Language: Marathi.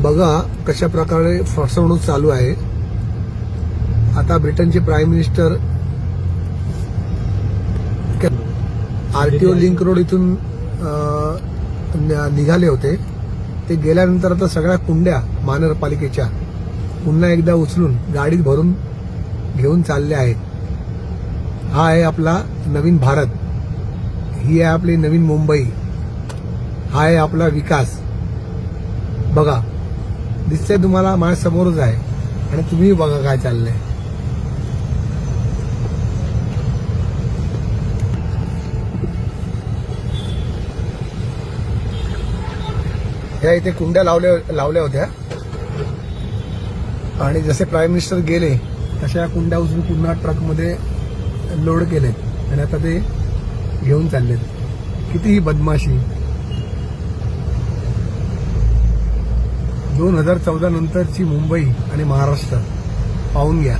बघा कशा प्रकारे फसवणूक चालू आहे। आता ब्रिटनचे prime minister RTO link road इथून निघाले होते। ते गेल्यानंतर आता सगळ्या कुंड्या महानगरपालिकेच्या पुन्हा एकदा उचलून गाडीत भरून घेऊन चालले आहेत। हा आहे आपला नवीन भारत, ही आहे आपली नवीन मुंबई, हा आहे आपला विकास। बघा दिसतंय तुम्हाला, माझ्या समोरच आहे आणि तुम्ही बघा काय चाललंय। ह्या इथे कुंड्या लावल्या होत्या आणि जसे प्राईम मिनिस्टर गेले तशा या कुंड्या उचलून पुन्हा ट्रकमध्ये लोड केलेत आणि आता ते घेऊन चाललेत। किती ही बदमाशी। 2014 नंतरची मुंबई आणि महाराष्ट्र पाहून घ्या।